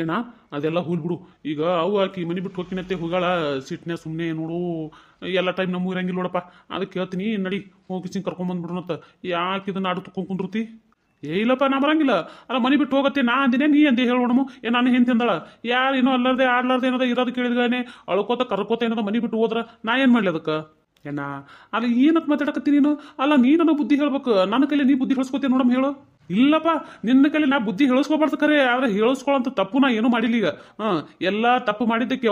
ಏನ ಅದೆಲ್ಲ ಹೋಲ್ ಬಿಡು. ಈಗ ಅವು ಆಕಿ ಮನೆ ಬಿಟ್ಟು ಹೋಗಿನತ್ತೆ ಹೋಗಾಳ ಸಿಟ್ನೆ ಸುಮ್ಮನೆ ನೋಡು. ಎಲ್ಲ ಟೈಮ್ ನಮಗೂ ಇರಂಗಿಲ್ಲ ನೋಡಪ್ಪ. ಅದಕ್ಕೆ ಹೇಳ್ತೀನಿ ನಡಿ ಹೋಗಿ ಕರ್ಕೊಂಬಂದ್ಬಿಡ್ರನತ್ತ. ಯಾಕೆ ಇದನ್ನ ಆಡು ತುಕ್ಕೊಂಡು ಕುಂದ್ರತಿ? ಏ ಇಲ್ಲಪ್ಪ ನಾ ಬರಂಗಿಲ್ಲ. ಅಲ್ಲ ಮನೆ ಬಿಟ್ಟು ಹೋಗತ್ತೆ ನಾ ಅಂದಿನೇ ನೀ ಅಂದೆ ಹೇಳೋಣಮು. ನಾನು ಹೆಂತ ಅಂದಳ ಯಾರು ಏನೋ ಅಲ್ಲಾರ್ದೆ ಆಡ್ಲಾರ್ದೆ ಏನದ ಇರೋದು ಕೇಳಿದ್ಗಾನೆ ಅಳ್ಕೋತ ಕರ್ಕೋತ ಏನದ ಮನೆ ಬಿಟ್ಟು ಹೋದ್ರ ನಾ ಏನು ಮಾಡ್ಲಿ ಅದಕ್ಕೆ? ಏನ ಅಲ್ಲ ಏನತ್ ಮಾತಾಡಕತ್ತೀನಿ ನೀನು? ಅಲ್ಲ ನೀ ನನಗೆ ಬುದ್ಧಿ ಹೇಳ್ಬೇಕು, ನನ್ನ ಕೈಲಿ ನೀ ಬುದ್ಧಿ ಹೇಳಿಸ್ಕೋತೀನಿ ನೋಡಮ್ ಹೇಳು. ಇಲ್ಲಪ್ಪ ನಿನ್ನ ಕೈಲಿ ನಾ ಬುದ್ಧಿ ಹೇಳಿಸ್ಕೋಬಾರ್ದು ಖರೆ, ಆದ್ರೆ ಹೇಳಿಸ್ಕೊಳ್ಳೋಂಥ ತಪ್ಪು ನಾ ಏನೂ ಮಾಡಿಲ್ಲ ಈಗ. ಎಲ್ಲ ತಪ್ಪು ಮಾಡಿದ್ದಕ್ಕೆ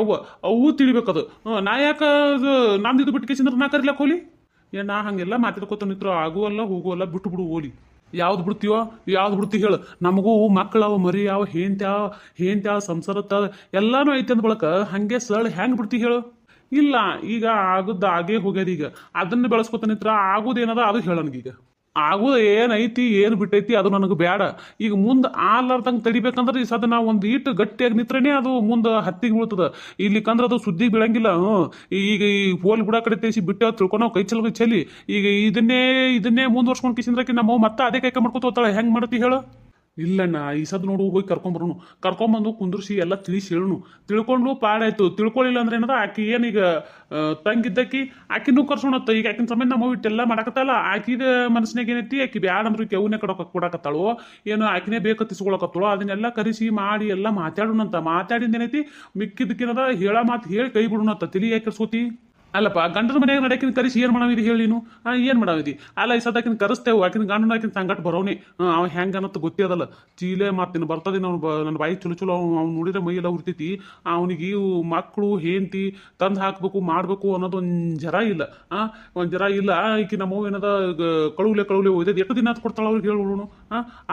ಅವು ತಿಳಿಬೇಕದು. ನಾ ಯಾಕೆ ನಮ್ದು ಬಿಟ್ಟು ಕೇಸಿಂದ್ರೆ ನಾ ಕರಿಲಕ್ಕೆ ಹೋಲಿ? ನಾ ಹಂಗೆಲ್ಲ ಮಾತಾಡ್ಕೋತ ನಿಂತ್ರು ಆಗುವಲ್ಲ ಹೋಗುವಲ್ಲ ಬಿಟ್ಟು ಬಿಡು ಹೋಲಿ. ಯಾವ್ದು ಬಿಡ್ತೀವೋ ಯಾವ್ದು ಬಿಡ್ತೀವಿ ಹೇಳು. ನಮಗೂ ಮಕ್ಕಳವ ಮರಿ ಯಾವ ಹೇಂತ್ಯಾವ ಸಂಸಾರತ್ತ ಎಲ್ಲಾನು ಐತೆ ಅಂದ ಬಳಕ ಹಂಗೆ ಸರಳ ಹೆಂಗೆ ಬಿಡ್ತೀವಿ ಹೇಳು? ಇಲ್ಲ ಈಗ ಆಗುದ ಆಗೇ ಹೋಗ್ಯದ. ಈಗ ಅದನ್ನ ಬೆಳೆಸ್ಕೊತ ನಿಂತ್ರ ಆಗುದೇನದ ಅದು ಹೇಳ ನನಗೀಗ. ಆಗುದ ಏನೈತಿ ಏನು ಬಿಟ್ಟೈತಿ ಅದು ನನಗೆ ಬೇಡ. ಈಗ ಮುಂದೆ ಆಲಾರ್ದಂಗೆ ತಡಿಬೇಕಂದ್ರೆ ಈ ಸದ ನಾವು ಒಂದು ಈಟು ಗಟ್ಟಿಯಾಗಿ ನಿಂತ್ರನೇ ಅದು ಮುಂದೆ ಹತ್ತಿಗೆ ಬೀಳ್ತದ. ಇಲ್ಲಿಕಂದ್ರೆ ಅದು ಸುದ್ದಿಗೆ ಬೀಳಂಗಿಲ್ಲ. ಈಗ ಈ ಹೋಲ್ ಬಿಡ ಕಡೆ ತಿಳಿಸಿ ಬಿಟ್ಟು ತಿಳ್ಕೊಂಡು ನಾವು ಕೈ ಚೆಲ್ಲಿ ಈಗ ಇದನ್ನೇ ಮುಂದುವರ್ಸ್ಕೊಂಡು ಕಿಸಿಂದ್ರಕ್ಕೆ ನಮ್ಮ ಮತ್ತೆ ಅದೇ ಕೈಕ ಮಾಡ್ಕೊತ ಹೋಗ್ತಾಳೆ. ಹೆಂಗೆ ಮಾಡ್ತಿ ಹೇಳು? ಇಲ್ಲಣ್ಣ ಈ ಸದ್ ನೋಡು ಹೋಗಿ ಕರ್ಕೊಂಬರೋನು. ಕರ್ಕೊಂಬಂದು ಕುಂದ್ರಿಸಿ ಎಲ್ಲ ತಿಳಿಸಿ ಹೇಳೋನು. ತಿಳ್ಕೊಂಡು ಪಾಡಾಯ್ತು. ತಿಳ್ಕೊಳ್ಳಿಲ್ಲ ಅಂದ್ರೆ ಏನದ ಆಕಿ ಏನೀಗ ತಂಗಿದ್ದಕ್ಕಿ ಆಕಿನೂ ಕರ್ಸೋಣತ್ತ. ಈಗ ಆಕಿನ ಸಮಯ ನಮ್ಮ ಇಟ್ಟೆಲ್ಲ ಮಾಡಕತ್ತಲ್ಲ. ಆಕಿದ ಮನಸ್ಸಿನಾಗ ಏನೈತಿ ಆಕಿ ಬ್ಯಾಡ ಅಂದ್ರೆ ಕೆವನೇ ಕೊಡಕತ್ತಾಳು ಏನು ಆಕಿನೇ ಬೇಕು ತಿಸ್ಕೊಳಕತ್ತಳು. ಅದನ್ನೆಲ್ಲ ಕರೆಸಿ ಮಾಡಿ ಎಲ್ಲ ಮಾತಾಡೋಣಂತ. ಮಾತಾಡಿದ ಏನೈತಿ ಮಿಕ್ಕಿದ್ದಕ್ಕೇನದ ಹೇಳ ಮಾತು ಹೇಳಿ ಕೈ ಬಿಡೋಣತ್ತ. ತಿಳಿ ಯಾಕೆ ಸೋತಿ? ಅಲ್ಲಪ್ಪ ಗಂಡನ ಮನೆಯಾಗ ನಡೆಕಿನ ಕರೆಸಿ ಏನು ಮಾಡಾವಿದಿ ಹೇಳಿ ನೀನು? ಏನು ಮಾಡಾವಿದಿ? ಅಲ್ಲ ಈ ಸದಾಕಿನ ಕರೆಸ್ತೇವೆ. ಆಕಿನ ಗಂಡನ ಆಕಿನ ಸಂಗಟ ಬರೋನಿ. ಅವ ಹೆಂಗೆ ಅನ್ನತ್ತ ಗೊತ್ತಿರೋದಲ್ಲ. ಚೀಲೆ ಮಾತಿನ ಬರ್ತದೆ. ನಾವು ನನ್ನ ಬಾಯಿ ಚಲೋ ಅವ್ನು ನೋಡಿದ್ರೆ ಮೈಯೆಲ್ಲ ಉರ್ತೈತಿ. ಅವನಿಗೆ ಮಕ್ಕಳು ಹೆಂಡತಿ ತಂದು ಹಾಕಬೇಕು ಮಾಡಬೇಕು ಅನ್ನೋದು ಒಂದು ಜರ ಇಲ್ಲ. ಒಂದು ಜರ ಇಲ್ಲ. ಈಕಿ ನಮ್ಮವು ಏನದ ಕಳುಲೆ ಒಯ್ದದ್ದು ಎಷ್ಟು ದಿನ ಕೊಡ್ತಾಳೆ ಅವ್ರಿಗೆ ಹೇಳೋಣ.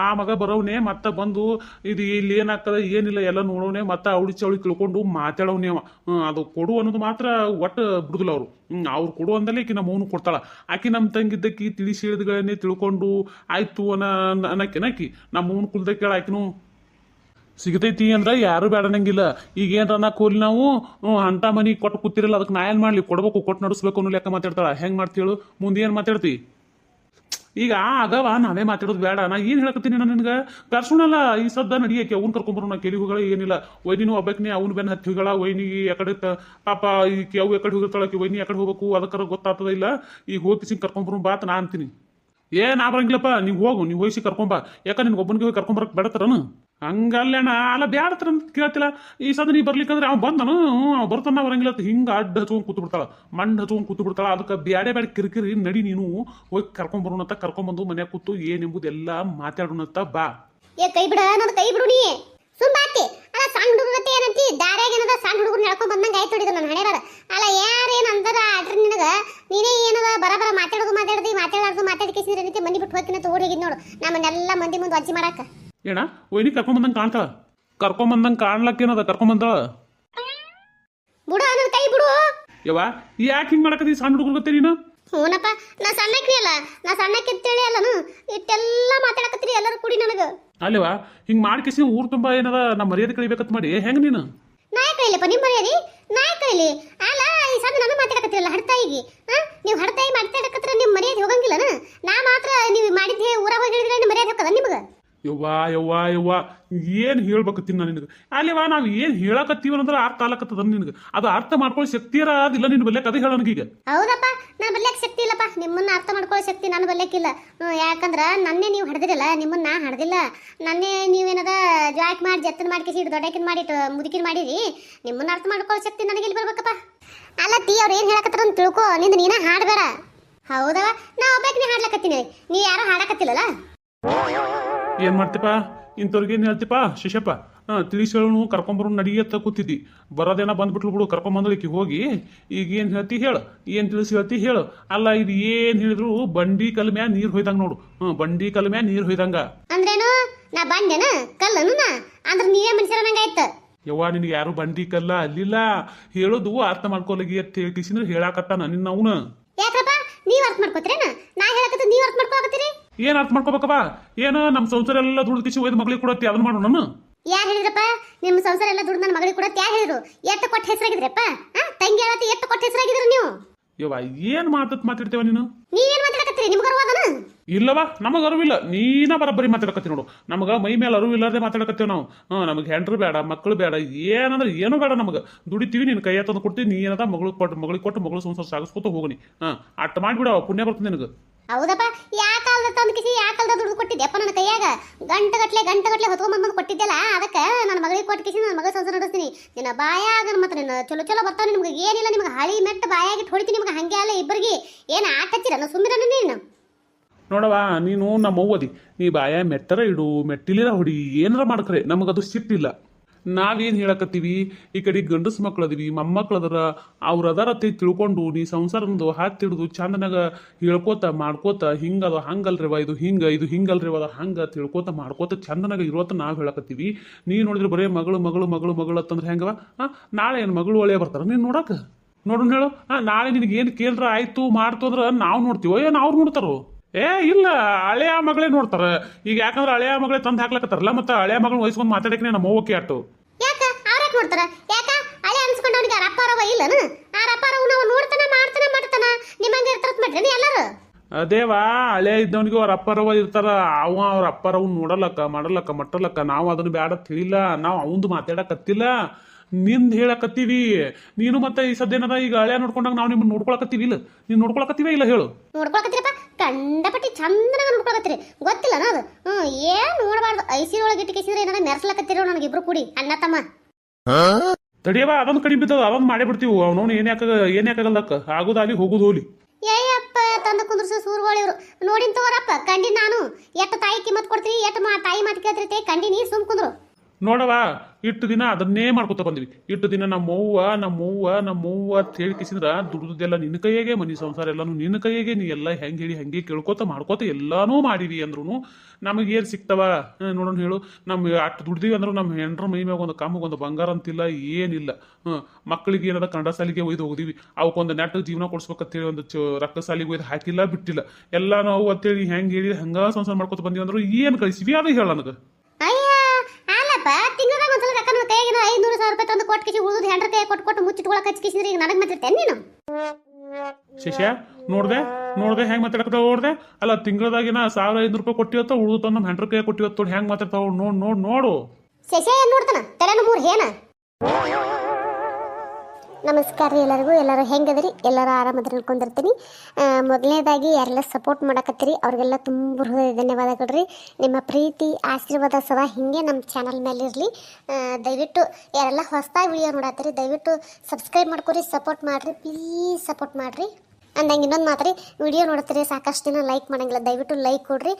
ಆ ಮಗ ಬರೋವನೇ ಮತ್ತೆ ಬಂದು ಇದು ಇಲ್ಲಿ ಏನಾಗ್ತದೆ ಏನಿಲ್ಲ ಎಲ್ಲ ನೋಡೋನೆ ಮತ್ತೆ ಅವಳಿ ಚವಳಿ ತಿಳ್ಕೊಂಡು ಮಾತಾಡೋನೇ ಅವ. ಅದು ಕೊಡು ಅನ್ನೋದು ಮಾತ್ರ ಒಟ್ಟು ಬಿಡುದಿಲ್ಲ ಅವರು. ಅವ್ರು ಕೊಡು ಅಂದಲೇ ಈಕಿ ನಮ್ಮ ಅವನು ಕೊಡ್ತಾಳ. ಆಕಿ ನಮ್ಮ ತಂಗಿದ್ದಕ್ಕಿ ತಿಳಿಸಿ ಹೇಳಿದ್ಗಳನ್ನೇ ತಿಳ್ಕೊಂಡು ಆಯ್ತು ಅನ್ನಕ್ಕಿ ನಮ್ಮ ಅವನು ಕುಲ್ದ ಕೇಳ ಆಕಿನೂ ಸಿಗತೈತಿ ಅಂದ್ರೆ ಯಾರು ಬೇಡನಂಗಿಲ್ಲ. ಈಗ ಏನ್ರ ಕೂಲಿ ನಾವು ಅಂಟ ಮನಿ ಕೊಟ್ಟು ಕೂತಿರಲ್ಲ ಅದಕ್ಕೆ ನಾ ಏನು ಮಾಡ್ಲಿ? ಕೊಡ್ಬೇಕು ಕೊಟ್ಟು ನಡೆಸ್ಬೇಕು ಅನ್ನೋ ಲೆಕ್ಕ ಮಾತಾಡ್ತಾಳ. ಹೆಂಗೆ ಮಾಡ್ತೀಳು? ಮುಂದೆ ಏನು ಮಾತಾಡ್ತಿ? ಈಗ ಆಗವ ನಾವೇ ಮಾತಾಡೋದು ಬೇಡ. ನಾ ಏನು ಹೇಳಕತ್ತೀನಿ ನಾನು ನಿನ್ಗೆ? ಕರ್ಸೋಣಲ್ಲ ಈ ಸದ್ದ ನಡಿಯಕ್ಕೆ ಅವ್ನು ಕರ್ಕೊಂಬರು. ನಾ ಕೆಲಿ ಹೋಗಳ ಏನಿಲ್ಲ. ವೈನಿನೂ ಒಬ್ಬಕ್ನೇ ಅವ್ನು ಬೆನ್ನ ಹತ್ತಿ ಹೋಗಳ. ವೈನಿಗೆ ಯಾಕಡೆ ಪಾಪ ಈ ಅವು ಯಾಕಡೆ ಹೋಗಿರ್ತಾಳಕ್ಕೆ ವೈನಿ ಯಾಕಡೆ ಹೋಗ್ಬೇಕು ಅದಕ್ಕಾರ ಗೊತ್ತಾಗ್ತದ ಇಲ್ಲ. ಈಗ ಹೋಗಿಸಿ ಕರ್ಕೊಂಬರು ಬಾತ್ ನಾ ಅಂತೀನಿ. ನಾ ಬರಂಗಿಲ್ಲಪ್ಪ. ನೀವು ಹೋಗು, ನೀವು ಹೋಗಿಸಿ ಕರ್ಕೊಂಬ. ಯಾಕ ನಿನ್ಗೆ ಒಬ್ಬನಿಗೆ ಹೋಗಿ ಕರ್ಕೊಂಬರಕ್ಕೆ ಬೇಡತಾರನು? ಹಂಗಲ್ಲಣ್ಣ ಅಲ್ಲ ಬ್ಯಾಡತ್ರ ಅಂತ ಕೇಳ್ತಿಲ್ಲ. ಈ ಸದ ನೀ ಬರ್ಲಿಕ್ಕಂದ್ರೆ ಅವ್ನು ಬಂದನು ಅವ್ನು ಬರ್ತಾನ ಬರಂಗಿಲ್ಲ ಹಿಂಗೆ ಅಡ್ಡ ಹಚ್ಕೊಂಡು ಕೂತು ಬಿಡ್ತಾಳ. ಮಣ್ಣು ಹಚ್ಕೊಂಡು ಕೂತು ಬಿಡ್ತಾಳ. ಅದಕ್ಕೆ ಬ್ಯಾಡೆ ಕಿರಿಕಿರಿ ನಡಿ ನೀನು ಹೋಗಿ ಕರ್ಕೊಂಬರೋಣಂತ. ಕರ್ಕೊಂಬಂದು ಮನ್ಯಾಗ ಕೂತು ಏನೆಂಬುದೆಲ್ಲ ಮಾತಾಡೋಣಂತ ಬಾ. ಕೈ ಬಿಡ ನನ್ನ ಕೈ ಬಿಡು. ನೀ ಸುಮ್ಮಾತಿ ಅಲ್ಲ ಸಣ್ಣ ಹುಡುಗರತ್ತೆ ಏನಂತಿ ದಾರ್ಯಾಗ ಏನದ ಸಣ್ಣ ಹುಡುಗರು ಹೇಳ್ಕೊಂಡ್ ಬಂದಂಗ ಆಯ್ತು ಹೊಡಿದ ನನ್ನ ಹಣೆಬರ. ಅಲ್ಲ ಯಾರೇನು ಅಂದರ ಆಡ್ರಿ ನಿನಗ ನೀನೇ ಏನದ ಬರಬರ ಮಾತಾಡ್ಕೇಸಿದ್ರೆ ಏನೈತಿ ಮನಿ ಬಿಟ್ಟು ಹೋಗ್ತೀನಿ ಅಂತ ಓಡಿ ಹೋಗಿದ್ ನೋಡು. ನಮ್ಮನ್ನೆಲ್ಲ ಮಂದಿ ಮುಂದೆ ಅಜ್ಜಿ ಮಾಡಾಕ. ಏನ ವೈನಿ ಕರ್ಕೊಂಬಂದಂಗೆ ಕಾಣ್ತಾಳ? ಕರ್ಕೊಂಬಂದಂಗೆ ಕಾಣ್ಲಕ್ಕೇನದ ಕರ್ಕೊಂಬಂದಾಳ? ಬಿಡು ನನ್ನ ಕೈ ಬಿಡು. ಯವ್ವ ಯಾಕೆ ಹಿಂಗೆ ಮಾಡಕತ್ತಿ ಸಣ್ಣ ಹುಡುಗರು ಗೊತ್ತೇ ನೀನು? ಹೂನಪ್ಪ ನಾ ಸಣ್ಣಕ್ಕಿ ಅಲ್ಲ. ನಾ ಸಣ್ಣಕ್ಕಿ ಅಂತೇಳಿ ಅಲ್ಲನು ಇಟ್ಟೆಲ್ಲ ಮಾತಾಡಕತ್ತೀರಿ ಎಲ್ಲರೂ ಕೂಡಿ ನನಗ. ಅಲ್ಲೇವಾ ಹಿಂಗೆ ಮಾಡ್ಕೇಸಿ ಊರು ತುಂಬ ಏನದ ನಮ್ಮ ಮರ್ಯಾದೆ ಕಳಿಬೇಕಂತ ಮಾಡಿ ಹೆಂಗೆ ನೀನು? ನಾಯ ಕೈಲಪ್ಪ ನಿಮ್ಮ ಮರ್ಯಾದಿ ನಾಯ ಕೈಲಿ ಅಲ್ಲ. ಈ ಸಣ್ಣ ನಾನು ಮಾತಾಡಕತ್ತಿರಲ್ಲ ಹಡ್ತಾಯಿಗೆ. ನೀವು ಹಡ್ತಾಯಿ ಮಾತಾಡಕತ್ರ ನಿಮ್ಮ ಮರ್ಯಾದೆ ಹೋಗಂಗಿಲ್ಲನ? ನಾ ಮಾತ್ರ ನೀವು ಮಾಡಿದ್ದೆ ಊರಾಗ ಹೋಗಿ ಹೇಳಿದ್ರೆ ನಿಮ್ಮ ಮರ್ಯಾದೆ ಹೋಗದ ನಿಮ್ಗೆ? ಯವ್ವ ಏನು ಹೇಳ್ಬೇಕತ್ತೀನಿ ನಾನು ನಿನಗೆ? ಅಲ್ಲೇವಾ ನಾವು ಏನು ಹೇಳಕತ್ತೀವಿ ಅಂದ್ರೆ ಅರ್ಥ ಆಗ್ಲಕತ್ತದ ನಿನಗೆ. ಅದು ಅರ್ಥ ಮಾಡ್ಕೊಳ್ಳೋ ಶಕ್ತಿಯರ ಅದಿಲ್ಲ ನಿನ್ನ ಬಲ್ಲೆ ಕதை ಹೇಳ ನನಗೀಗ. ಹೌದಪ್ಪ ನಾನು ಬರ್ಲಿಕ್ಕೆ ಶಕ್ತಿ ಇಲ್ಲಪ್ಪ. ನಿಮ್ಮನ್ನ ಅರ್ಥ ಮಾಡ್ಕೊಳ್ಳೋ ಶಕ್ತಿ ನಾನು ಬರ್ಲಿಕ್ಕಿಲ್ಲ. ಯಾಕಂದ್ರೆ ನನ್ನೇ ನೀವು ಹಡ್ದಿರಲ್ಲ, ನಿಮ್ಮನ್ನ ನಾ ಹಡ್ದಿಲ್ಲ. ನನ್ನೇ ನೀವೇನದ ಜಾಕ್ ಮಾಡಿ ಜತ್ತನ ಮಾಡ್ಕೇಸಿ ದೊಡ್ಡಕಿನ ಮಾಡಿಟ್ಟು ಮುದುಕಿನ ಮಾಡಿರಿ. ನಿಮ್ಮನ್ನ ಅರ್ಥ ಮಾಡ್ಕೊಳ್ಳೋ ಶಕ್ತಿ ನನಗೆ ಇಲ್ಲಿ ಬರ್ಬೇಕಪ್ಪ. ಅಲ್ಲ ತೀ ಅವ್ರು ಏನು ಹೇಳಕತ್ತಾರ ಅಂತ ತಿಳ್ಕೊ. ನಿಂದ ನೀನ ಹಾಡಬೇಡ. ಹೌದವ ನಾ ಒಬ್ಬಾಕಿನೇ ಹಾಡ್ಲಕತ್ತೀನಿ. ನೀ ಯಾರು ಹಾಡಕತ್ತಿಲ್ಲಲ್ಲ. ಏನು ಮಾಡ್ತಿಪ್ಪ ಇಂಥವ್ರಿಗೆ ಏನು ಹೇಳ್ತಿಪ್ಪ ಶಿಶಪ್ಪ? ತಿಳಿಸಿ ಹೇಳು ಕರ್ಕೊಂಬರು ನಡಿಯತ್ತ ಕೂತಿದ್ದಿ. ಬರೋದೇನ ಬಂದ್ಬಿಟ್ಲು ಬಿಡು. ಕರ್ಕೊಂಬಂದಳಿಕೆ ಹೋಗಿ ಈಗ ಏನು ಹೇಳ್ತಿ ಹೇಳು? ಏನು ತಿಳಿಸಿ ಹೇಳ್ತಿ ಹೇಳು? ಅಲ್ಲ ಇದು ಏನು ಹೇಳಿದ್ರು ಬಂಡಿ ಕಲ್ ಮ್ಯಾ ನೀರು ಹೊಯ್ದಂಗ ನೋಡು. ಬಂಡಿ ಕಲ್ ಮ್ಯಾ ನೀರು ಹೊಯ್ದಂಗ ಅಂದ್ರೇನು? ನಾ ಬಂಡೆನ ಕಲ್ಲನು ನಾ ಅಂದ್ರೆ ನೀವೇ ಮನುಷ್ಯರ ನಂಗಾಯ್ತು. ಯವ್ವ ನಿನಗೆ ಯಾರು ಬಂಡಿ ಕಲ್ಲ ಅಲ್ಲಿಲ್ಲ. ಹೇಳೋದು ಅರ್ಥ ಮಾಡ್ಕೊಲಗಿ ಅಂತ ಹೇಳ್ಕಿಸಿದ್ರೆ ಹೇಳಾಕತ್ತಾನ ನಿನ್ನ ಅವನು. ಯಾಕಪ್ಪ ನೀವ್ ಅರ್ಥ ಮಾಡ್ಕೋತೀರೇನ? ನಾ ಹೇಳಕತ್ತ ನೀವ್ ಅರ್ಥ ಮಾಡ್ಕೋಕತ್ತೀರಿ? ಏನ್ ಅರ್ಥ ಮಾಡ್ಕೋಬೇಕಪ್ಪ? ಏನು ನಮ್ಮ ಸಂಸಾರ ಎಲ್ಲ ದುಡ್ಡು ಕಿಸಿ ಒಯ್ದು ಮಗಳಿಗೆ ಕೊಡತ್ತಿ ಅದನ್ನ ಮಾಡು ನಾನು. ಯಾರು ಹೇಳಿದ್ರಪ್ಪ ನಿಮ್ಮ ಸಂಸಾರ ಎಲ್ಲ ದುಡ್ಡು ನನ್ನ ಮಗಳಿಗೆ ಕೊಡತ್ತೆ? ಯಾರು ಹೇಳಿದ್ರು? ಎತ್ತ ಕೊಟ್ಟ ಹೆಸರಾಗಿದ್ರಪ್ಪ? ತಂಗಿ ಹೇಳತ್ತಿ ಎತ್ತ ಕೊಟ್ಟ ಹೆಸರಾಗಿದ್ರು ನೀವು? ಯವ್ವ ಏನ್ ಮಾತಾಡ್ತೇವ ನೀನು? ನೀವೇನ್ ಮಾತಾಡಕತ್ತೀರಿ? ನಿಮ್ಗೆ ಅರ್ವಾದನ? ಇಲ್ಲವಾ ನಮಗ ಅರಿವಿಲ್ಲ, ನೀನ ಬರಬ್ಬರಿ ಮಾತಾಡಕತ್ತಿ ನೋಡು. ನಮಗ ಮೈ ಮೇಲೆ ಅರಿವು ಇಲ್ಲದೆ ಮಾತಾಡಕತ್ತೇವ್ ನಾವು. ನಮಗೆ ಹೆಂಡ್ರು ಬೇಡ, ಮಕ್ಕಳು ಬೇಡ, ಏನಂದ್ರೆ ಏನು ಬೇಡ ನಮಗ. ದುಡಿತೀವಿ, ನಿನ್ ಕೈ ತಂದು ಕೊಡ್ತೀವಿ, ನೀ ಏನದ ಮಗಳಿಗೆ ಕೊಟ್ಟು ಮಗಳು ಸಂಸಾರ ಸಾಗಿಸ್ಕೊತ ಹೋಗನಿ. ಅಟ್ಟ ಮಾಡ್ಬಿಡ, ಪುಣ್ಯ ಬರ್ತದೆ ನಿನಗೆ. ಹೌದಪ್ಪ, ಯಾಕಾಲ್ದ ತಂದು ಕಿಸಿ ಯಾಕಾಲ್ದ ದುಡ್ಡು ಕೊಟ್ಟಿದ್ದೆಪ್ಪ ನನ್ನ ಕೈಯಾಗ? ಗಂಟಗಟ್ಲೆ ಹೊತ್ಕೊಂಡ್ ಕೊಟ್ಟಿದ್ದೆಲ್ಲ, ಅದಕ್ಕೆ ನನ್ನ ಮಗಳಿಗೆ ಕೊಟ್ಟು ಕಿಸಿ ನನ್ನ ಮಗ ಸಂಸಾರ ನಡೆಸ್ತೀನಿ. ನಿನ್ನ ಬಾಯಾಗ ಮತ್ತೆ ನಿನ್ನ ಚಲೋ ಬರ್ತಾನೆ. ನಿಮ್ಗೆ ಏನಿಲ್ಲ, ನಿಮ್ಗೆ ಹಳಿ ಮೆಟ್ಟ ಬಾಯಾಗಿಟ್ಟು ಹೊಡಿತೀನಿ ನಿಮ್ಗೆ. ಹಂಗೆ ಅಲ್ಲ ಇಬ್ಬರಿಗೆ ಏನು ಆಟ ಹಚ್ಚಿರ ಸುಮ್ಮಿರ ನೀನು. ನೋಡವ, ನೀನು ನಮ್ಮ ಅವ್ವದಿ, ನೀ ಬಾಯ ಮೆಟ್ಟರ ಇಡು, ಮೆಟ್ಟಿಲಿರ ಹೊಡಿ, ಏನಾರ ಮಾಡ್ಕ್ರೆ ನಮಗದು ಸಿಟ್ಟಿಲ್ಲ. ನಾವೇನು ಹೇಳಕತ್ತೀವಿ, ಈ ಕಡೆ ಗಂಡಸು ಮಕ್ಳು ಅದೀವಿ, ಮೊಮ್ಮಕ್ಳದರ, ಅವ್ರ ಅದರ ತಿಳ್ಕೊಂಡು ನೀ ಸಂಸಾರನದು ಹಾಕ್ತಿಡ್ದು ಚಂದನಾಗ ಹೇಳ್ಕೋತ ಮಾಡ್ಕೋತ ಹಿಂಗದ ಹಂಗಲ್ರಿವ, ಇದು ಹಿಂಗಲ್ರಿವ ಅದು ಹಂಗೆ ತಿಳ್ಕೋತ ಮಾಡ್ಕೋತ ಚಂದನಾಗ ಇರೋತ ನಾವು ಹೇಳಕತ್ತೀವಿ. ನೀ ನೋಡಿದ್ರೆ ಬರೀ ಮಗಳು ಅಂತಂದ್ರೆ ಹೆಂಗವ? ನಾಳೆ ಏನು ಮಗಳು ಒಳ್ಳೆಯ ಬರ್ತಾರ ನೀನು ನೋಡಕ? ನೋಡೋಣ ಹೇಳು. ನಾಳೆ ನಿನಗೆ ಏನು ಕೇಳ್ರ ಆಯ್ತು ಮಾಡ್ತು ಅಂದ್ರೆ ನಾವು ನೋಡ್ತೀವೋ ಏನು ಅವ್ರು ನೋಡ್ತಾರೋ? ಇಲ್ಲ, ಹಳೆಯ ಮಗಳೇ ನೋಡ್ತಾರ ಈಗ. ಯಾಕಂದ್ರೆ ಹಳೆಯ ಮಗಳೇ ತಂದು ಹಾಕ್ಲಕತ್ತಾರಲ್ಲ, ಮತ್ತೆ ಹಳೆಯ ಮಗಳನ್ನ ವಹಿಸ್ಕೊಂಡು ಮಾತಾಡಕ್ಕೆ ನಮ್ಮ ಅವ್ವಕ್ಕೆ ಆಟು. ಯಾಕ ಅವ್ರಾಕ್ ನೋಡ್ತಾರ? ಯಾಕ ಹಳೆ ಅನ್ಸ್ಕೊಂಡವನಿಗೆ ಆ ರಪ್ಪಾರವ ಇಲ್ಲನ? ಆ ರಪ್ಪಾರವ ನಾವು ನೋಡ್ತಾನ ಮಾಡ್ತಾನ ನಿಮ್ಮಂಗೆ ಇರ್ತಾರತ್ ಮಾಡ್ರಿ ಎಲ್ಲಾರು. ಅದೇವಾ, ಹಳೆ ಇದ್ದವನಿಗೆ ಅವ್ರ ಅಪ್ಪರವ ಇರ್ತಾರ. ಅವ್ರ ಅಪ್ಪರವ್ ನೋಡಲಕ್ಕ ಮಾಡಲಕ್ಕ ಮಟ್ಟಲಕ್ಕ. ನಾವು ಅದನ್ನು ಬೇಡ ತಿಳಿಲ್ಲ, ನಾವು ಅವಂದು ಮಾತಾಡಕತ್ತಿಲ್ಲ, ನಿಂದ್ ಹೇಳಕತ್ತೀವಿ. ನೀನು ಮತ್ತೆ ಈ ಸದ್ಯನದ ಈಗ ಹಳೆ ನೋಡ್ಕೊಂಡಾಗ ನಾವು ನಿಮ್ಮನ್ನ ನೋಡ್ಕೊಳಕತ್ತೀವಿ ಇಲ್ಲ? ನೀನ್ ನೋಡ್ಕೊಳಕತ್ತೀವಿ ಇಲ್ಲ ಹೇಳು? ನೋಡ್ಕೊಳಕತ್ತೀರಪ್ಪ, ಕಂಡಪಟ್ಟಿ ಚಂದನಾಗ ನೋಡ್ಕೊಳಕತ್ತೀರಿ. ಗೊತ್ತಿಲ್ಲ ಅದು. ಏನ್ ನೋಡಬಾರ್ದು. ಐಸಿ ಒಳಗೆ ಇಟ್ಟಿಸಿದ್ರೆ ಏನಾರ ಮೆರ್ಸ್ಲಕತ್ತೀರೋ ನನಗಿಬ್ರು ಕೂಡಿ ಅಣ್ಣ ತಮ್ಮ. ತಡಿಯವ, ಅದೊಂದು ಕಡಿಮೆ ಬಿದ್ದದ, ಅದೊಂದು ಮಾಡೇ ಬಿಡ್ತೀವಿ. ಅವನವನು ಏನ್ ಯಾಕಾಗಲ್ಲಕ್ಕ, ಆಗುದಾಲಿ ಹೋಗುದು ಹೋಲಿ. ಏಯಪ್ಪ ತಂದ ಕುಂದ್ರಸ ಸೂರ್ಗಳು ಇವ್ರು. ನೋಡಿನ್ ತಗೋರಪ್ಪ, ಕಂಡಿ ನಾನು ಎಷ್ಟು ತಾಯಿ ಕಿಮ್ಮತ್ ಕೊಡ್ತೀವಿ, ಎಷ್ಟು ತಾಯಿ ಮಾತು ಕೇಳ್ತಿರ್ತೆ, ಕಂಡಿನಿ ಸುಮ್ ಕುಂದ್ರು. ನೋಡವ, ಇಟ್ಟು ದಿನ ಅದನ್ನೇ ಮಾಡ್ಕೊತ ಬಂದ್ವಿ. ಇಟ್ಟು ದಿನ ನಮ್ಮವ್ವ ಅಂತ ಹೇಳಿ ಕಿಸಿದ್ರ ದುಡ್ದೆಲ್ಲ ನಿನ್ನ ಕೈಯಾಗೆ, ಮನಿ ಸಂಸಾರ ಎಲ್ಲಾನು ನಿನ್ನ ಕೈಯಾಗೆ. ನೀ ಎಲ್ಲ ಹೆಂಗೆ ಹೇಳಿ ಹಂಗೆ ಕೇಳ್ಕೊತ ಮಾಡ್ಕೋತ ಎಲ್ಲಾನು ಮಾಡಿವಿ ಅಂದ್ರೂ ನಮಗೇನು ಸಿಕ್ತವ ನೋಡೋಣ ಹೇಳು? ನಮ್ಗೆ ಅಷ್ಟು ದುಡ್ದೀವಿ ಅಂದ್ರೂ ನಮ್ಮ ಹೆಂಡ್ರ ಮೈ ಮ್ಯಾಗ ಒಂದು ಕಮ್ಮಗೆ ಬಂಗಾರ ಅಂತಿಲ್ಲ, ಏನಿಲ್ಲ. ಮಕ್ಕಳಿಗೆ ಏನದ ಕನ್ನಡ ಸಾಲಿಗೆ ಒಯ್ದು ಹೋಗಿದೀವಿ, ಅವಕ್ಕೊಂದು ನೆಟ್ಟ ಜೀವನ ಕೊಡ್ಸ್ಬೇಕಂತೇಳಿ ಒಂದು ರಕ್ತ ಸಾಲಿಗೆ ಒಯ್ದು ಹಾಕಿಲ್ಲ ಬಿಟ್ಟಿಲ್ಲ. ಎಲ್ಲ ನಾವು ಅಂತೇಳಿ ಹೆಂಗೆ ಹೇಳಿ ಹಂಗ ಸಂಸಾರ ಮಾಡ್ಕೊತ ಬಂದೀವಿ ಅಂದ್ರು ಏನು ಕಳಿಸಿವಿ ಅದು ಹೇಳ ನನಗೆ. ತಿಂಗಳದಾಗ ಒಂದ್ಸಲ ರೊಕ್ಕ ಕೈಗಿನ 500,000 ರೂಪಾಯಿ ತಂದು ಕೊಟ್ಟು ಕಿಸಿ ಉಳಿದು ಹೆಂಡ್ರ ಕೈ ಕೊಟ್ಟು ಮುಚ್ಚಿಟ್ಕೊಳಕ್ ಹಚ್ಚಿಸಿದ್ರೆ ಈಗ ನನಗೆ ಮಾತಾಡ್ತೇನೆ ನೀನು? ಶಿಷ್ಯ ನೋಡ್ದೆ ಹೆಂಗ್ ಮಾತಾಡಕತ್ತಾವ ನೋಡ್ದೆ? ಅಲ್ಲ, ತಿಂಗಳದಾಗಿನ 1,500 ರೂಪಾಯಿ ಕೊಟ್ಟಿವತ್ತ, ಉಳಿದು ತಂದು ನಮ್ಮ ಹೆಂಡ್ರ ಕೈ ಕೊಟ್ಟಿವತ್ತು ಹೆಂಗ್ ಮಾತಾಡ್ತಾವ ನೋಡು. ಶಶಿ ಏನ್ ನೋಡ್ತಾನ? ತೆರೆನ ಮೂರ್ ಏನ? ನಮಸ್ಕಾರ ರೀ ಎಲ್ಲರಿಗೂ. ಎಲ್ಲರೂ ಹೆಂಗದ್ರಿ? ಎಲ್ಲರೂ ಆರಾಮದ್ರಿ ಅನ್ಕೊಂಡಿರ್ತೀನಿ. ಮೊದಲನೇದಾಗಿ ಯಾರೆಲ್ಲ ಸಪೋರ್ಟ್ ಮಾಡಕತ್ತೀರಿ ಅವ್ರಿಗೆಲ್ಲ ತುಂಬ ಹೃದಯ ಧನ್ಯವಾದಗಳು ರೀ. ನಿಮ್ಮ ಪ್ರೀತಿ ಆಶೀರ್ವಾದ ಸದಾ ಹಿಂಗೆ ನಮ್ಮ ಚಾನಲ್ ಮೇಲೆ ಇರಲಿ. ದಯವಿಟ್ಟು ಯಾರೆಲ್ಲ ಹೊಸದಾಗಿ ವಿಡಿಯೋ ನೋಡತ್ತೀರಿ ದಯವಿಟ್ಟು ಸಬ್ಸ್ಕ್ರೈಬ್ ಮಾಡ್ಕೊರಿ, ಸಪೋರ್ಟ್ ಮಾಡಿರಿ, ಪ್ಲೀಸ್ ಸಪೋರ್ಟ್ ಮಾಡಿರಿ. ಅಂದಂಗೆ ಇನ್ನೊಂದು ಮಾತ್ರಿ, ವಿಡಿಯೋ ನೋಡ್ತೀರಿ ಸಾಕಷ್ಟು ದಿನ ಲೈಕ್ ಮಾಡಂಗಿಲ್ಲ, ದಯವಿಟ್ಟು ಲೈಕ್ ಕೊಡ್ರಿ.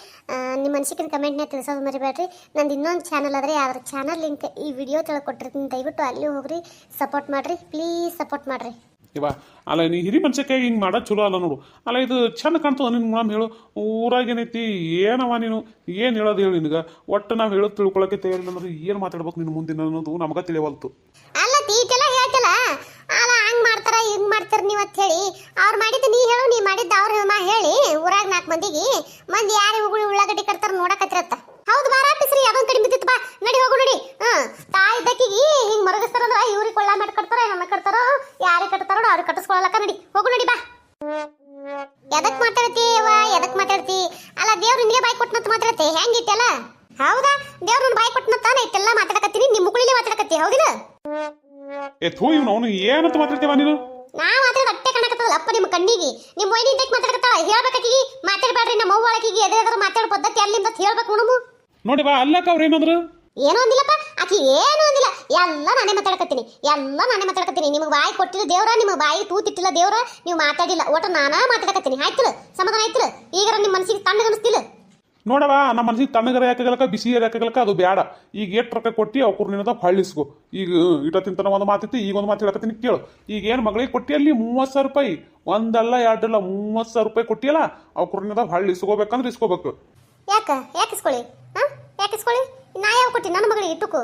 ನಿಮ್ಮ ಅನಿಸಿಕೆ ಕಮೆಂಟ್ನ ತಿಳಿಸೋದು ಮರಿಬೇಡ್ರಿ. ನಂದು ಇನ್ನೊಂದು ಚಾನಲ್ ಅದ್ರಿ, ಅದ್ರ ಚಾನಲ್ ಲಿಂಕ್ ಈ ವಿಡಿಯೋ ತಿಳ್ಕೊಟ್ಟಿರ್ತೀನಿ, ದಯವಿಟ್ಟು ಅಲ್ಲಿ ಹೋಗ್ರಿ, ಸಪೋರ್ಟ್ ಮಾಡಿರಿ, ಪ್ಲೀಸ್ ಸಪೋರ್ಟ್ ಮಾಡಿರಿ. ಇವ ಅಲ್ಲ, ನೀ ಹಿರಿ ಮನುಷ್ಯಕ್ಕೆ ಹಿಂಗೆ ಮಾಡೋದು ಚಲೋ ಅಲ್ಲ ನೋಡು. ಅಲ್ಲ, ಇದು ಚಂದ ಕಾಣ್ತದ ನಿನ್ ಮೇಡಮ್ ಹೇಳು. ಊರಾಗ ಏನೈತಿ ಏನವ ನೀನು ಏನು ಹೇಳೋದು ಹೇಳಿ ನಿನಗೆ? ಒಟ್ಟು ನಾವು ಹೇಳೋದು ತಿಳ್ಕೊಳಕ್ಕೆ ತಯಾರಿಲ್ಲ ಅಂದ್ರೆ ಏನು ಮಾತಾಡ್ಬೇಕು ನಿನ್ನ ಮುಂದಿನ ಅನ್ನೋದು ನಮಗ ತಿಳಿವಲ್ತು. ಅಲ್ಲ ತೀಟೆಲ್ಲ ಹೇಳ್ತಿಲ್ಲ, ಅಲ್ಲ ಹಂಗ್ ಮಾಡ್ತಾರ ಹಿಂಗ್ ಮಾಡ್ತಾರ ನೀವು ಅಂತ ಹೇಳಿ ಅವ್ರು ಮಾಡಿದ್ದು ನೀ ಹೇಳು, ನೀ ಮಾಡಿದ್ದು ಅವ್ರ ಹೇಳಿ ಊರಾಗ 4 ಮಂದಿಗೆ ಯಾರು ಉಳ್ಳಾಗಡ್ಡಿ ಕಟ್ತಾರ ನೋಡಕತ್ತಿರತ್ತ. ಹೌದು ಬಾರ ಪಿಸ್ರಿ, ಅದೊಂದು ಕಡಿಮೆ ಬಿದ್ದಿತ್ತು, ಬಾ ನಡಿ ಹೋಗು ನಡಿ. ತಾಯಿ ದಕ್ಕಿಗೆ ಹಿಂಗ್ ಮರಗಿಸ್ತಾರಂದ್ರ ಇವ್ರಿಗೆ ಕೊಳ್ಳ ಮಾಡಿ ಕಟ್ತಾರ, ನನ್ನ ಕಟ್ತಾರೋ ಯಾರಿಗೆ ಕಟ್ತಾರೋ ಅವ್ರಿಗೆ ಕಟ್ಟಿಸ್ಕೊಳಕ, ನಡಿ ಹೋಗು ನಡಿ ಬಾ. ಎದಕ್ ಮಾತಾಡ್ತಿ? ಅಲ್ಲ ದೇವ್ರು ನಿನಗೆ ಬಾಯಿ ಕೊಟ್ಟನಂತ ಮಾತಾಡ್ತಿ, ಹೆಂಗಿಟ್ಟಲ್ಲ? ಹೌದಾ, ದೇವ್ರ ಬಾಯಿ ಕೊಟ್ಟನಂತ ನಾ ಇಟ್ಟೆಲ್ಲ ಮಾತಾಡಕತ್ತೀನಿ, ನಿಮ್ಮ ಮುಗುಳಿಲೆ ಮಾತಾಡಕತ್ತಿ, ಹೌದಿಲ್ಲ? ಅವನು ಏನಂತ ಮಾತಾಡ್ತೇವ ನೀನು? ನಾ ಮಾತಾಡ ಅಟ್ಟೆ ಕಾಣಕತ್ತಲ್ಲ ಅಪ್ಪ ನಿಮ್ಮ ಕಣ್ಣಿಗೆ. ನಿಮ್ಮ ವೈನಿ ಇದಕ್ಕೆ ಮಾತಾಡಕತ್ತಾಳ, ಹೇಳ್ಬೇಕಾಕಿಗಿ ಮಾತಾಡಬೇಡ್ರಿ, ನಮ್ಮ ಅವ್ವ ಒಳಗಿಗೆ ಎದುರು ಮಾತಾಡೋ ಪದ್ಧತಿ ಅಲ್ಲಿಂದ ಹೇಳ್ಬೇಕು ನೋಡು. ನೋಡಿ ಬಾ, ಅಲ್ಲಕ್ಕ ಅವ್ರು ಏನಂದ್ರು? ಏನೋ ಅಂದಿಲ್ಲಪ್ಪ, ಆಕಿ ಏನೂ ಅಂದಿಲ್ಲ, ಎಲ್ಲ ನಾನೇ ಮಾತಾಡಕತ್ತೀನಿ. ನಿಮಗೆ ಬಾಯಿ ಕೊಟ್ಟಿಲ್ಲ ದೇವ್ರ, ನಿಮಗೆ ಬಾಯಿ ತೂತಿಟ್ಟಿಲ್ಲ ದೇವ್ರ, ನೀವು ಮಾತಾಡಿಲ್ಲ, ಒಟ್ಟು ನಾನಾ ಮಾತಾಡಕತ್ತೀನಿ. ಆಯ್ತಲ್ಲ, ಸಮಾಧಾನ ಆಯ್ತಲ್ಲ? ಈಗ ನಿಮ್ಮ ಮನಸ್ಸಿಗೆ ತಣ್ಣಗನಿಸ್ತಿಲ್ಲ? ನೋಡವ, ನಮ್ಮ ಮನಸ್ಸಿಗೆ ತಣ್ಣಗರ ಯಾಕಾಗಲಕ್ಕ, ಬಿಸಿ ಯಾಕಾಗಲಕ್ಕ, ಅದು ಬೇಡ. ಈಗ ಎಷ್ಟು ರೊಕ್ಕ ಕೊಟ್ಟು ಅವ್ರ ನಿನ್ನದ ಹೊಳ್ಳಿಸ್ಕೊ. ಈಗ ಇಟ್ಟತ್ತಿಂತನ ಒಂದು ಮಾತಿತ್ತು, ಈಗ ಒಂದು ಮಾತು ಹೇಳಕತ್ತೀನಿ ಕೇಳು. ಈಗ ಏನು ಮಗಳಿಗೆ ಕೊಟ್ಟಿ ಅಲ್ಲಿ 30,000 ರೂಪಾಯಿ, ಒಂದಲ್ಲ ಎರಡಲ್ಲ 30,000 ರೂಪಾಯಿ ಕೊಟ್ಟಿಯಲ್ಲ, ಅವ್ರ ನಿನ್ನದ ಹೊಳ್ಳಿಸ್ಕೋಬೇಕಂದ್ರೆ ಇಸ್ಕೋಬೇಕು. ಯಾಕೆ ಇಸ್ಕೊಳ್ಳಿ? ನಾ ಯಾವ ಕೊಟ್ಟಿ ನನ್ನ ಮಗಳಿಗೆ ಇಟ್ಟುಕು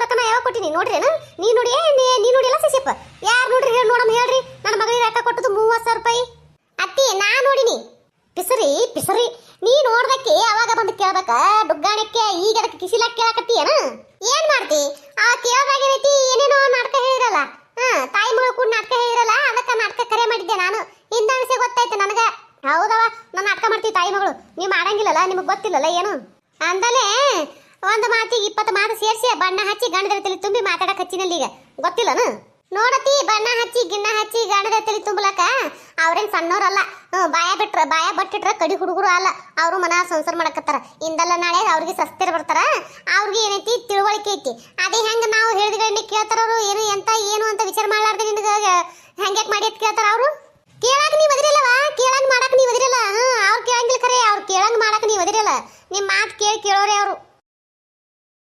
ರೊಕ್ಕ ನಾ ಯಾವ ಕೊಟ್ಟಿನಿ ನೋಡ್ರಿ? ನೀ ನೋಡಿಲ್ಲ ಸಸಿಯಪ್ಪ? ಯಾರು ನೋಡ್ರಿ ಹೇಳಿ ನೋಡಮ್ಮ, ಹೇಳ್ರಿ. ನನ್ನ ಮಗಳಿಗೆ ರೊಕ್ಕ ಕೊಟ್ಟದು 30,000 ರೂಪಾಯಿ. ಅತ್ತಿ ನಾ ನೋಡಿನಿ. ಪಿಸರಿ ನೀ ನೋಡ್ದಕ್ಕೆ ಅವಾಗ ಬಂದು ಕೇಳ್ಬೇಕ ಡುಗ್ಗಾಣಕ್ಕೆ, ಈಗ ಅದಕ್ಕೆ ಕಿಸಿಲಾಕ ಕೇಳಕತ್ತೀಯನ? ಏನ್ ಮಾಡ್ತಿ? ಆ ಕೇಳ್ದಾಗ ಏನೈತಿ, ಏನೇನೋ ನಾಟಕ ಹೇಳಿರಲ್ಲ, ತಾಯಿ ಮಗಳು ಕೂಡ ನಾಟಕ ಹೇಳಿರಲ್ಲ, ಅದಕ್ಕೆ ನಾಟಕ ಕರೆ ಮಾಡಿದ್ದೆ ನಾನು. ಹೌದವ ನಾನು ನಾಟಕ ಮಾಡ್ತೀವಿ ತಾಯಿ ಮಗಳು ನೀವು ಮಾಡಂಗಿಲ್ಲಲ್ಲ ನಿಮಗೆ ಗೊತ್ತಿಲ್ಲಲ್ಲ ಏನು ಅಂದಲೇ ಒಂದು ಮಾತಿಗೆ 20 ಮಾತು ಸೇರಿಸಿ ಬಣ್ಣ ಹಚ್ಚಿ ಗಂಡದ ತಲೆ ತುಂಬಿ ಮಾತಾಡಕ್ ಹಚ್ಚಿನಲ್ಲಿ ಈಗ ಗೊತ್ತಿಲ್ಲನು ನೋಡತಿ ಬಣ್ಣ ಹಚ್ಚಿ ಗಿಣ್ಣ ಹಚ್ಚಿ ಗಂಡದ ತಲೆ ತುಂಬಲಕ ಅವ್ರೇನ್ ಸಣ್ಣವ್ರಲ್ಲ ಬಾಯ ಬಟ್ಟಿಟ್ರ ಕಡಿ ಹುಡುಗರು ಅಲ್ಲ ಅವರು ಮನ ಸಂಸಾರ ಮಾಡಕತ್ತಾರ ಇಂದಲ್ಲ ನಾಳೆ ಅವ್ರಿಗೆ ಸಸ್ತಿರ ಬರ್ತಾರ ಅವ್ರಿಗೆ ಏನೈತಿ ತಿಳುವಳಿಕೆ ಐತಿ ಅದೇ ಹೆಂಗ ನಾವು ಹೇಳಿದ್ಗಳನ್ನ ಕೇಳ್ತಾರ ಅವರು ಏನು ಎಂತ ಏನು ಅಂತ ವಿಚಾರ ಮಾಡ್ಲಾರ್ದೆ ನಿನಗ ಹೆಂಗ್ಯಾಕ್ ಮಾಡಿ ಅಂತ ಕೇಳ್ತಾರ ಅವರು ಕೇಳಾಕ ನೀವ್ ಅದಿರಲ್ಲವಾ ಕೇಳಂಗ್ ಮಾಡಾಕ ನೀವ್ ಅದಿರಲ್ಲ ಅವ್ರು ಕೇಳಂಗಿಲ್ಲ ಖರೆ ಅವ್ರು ಕೇಳಂಗ್ ಮಾಡಾಕ ನೀವ್ ಅದಿರಲ್ಲ ನಿಮ್ ಮಾತು ಕೇಳೋರೆ ಅವರು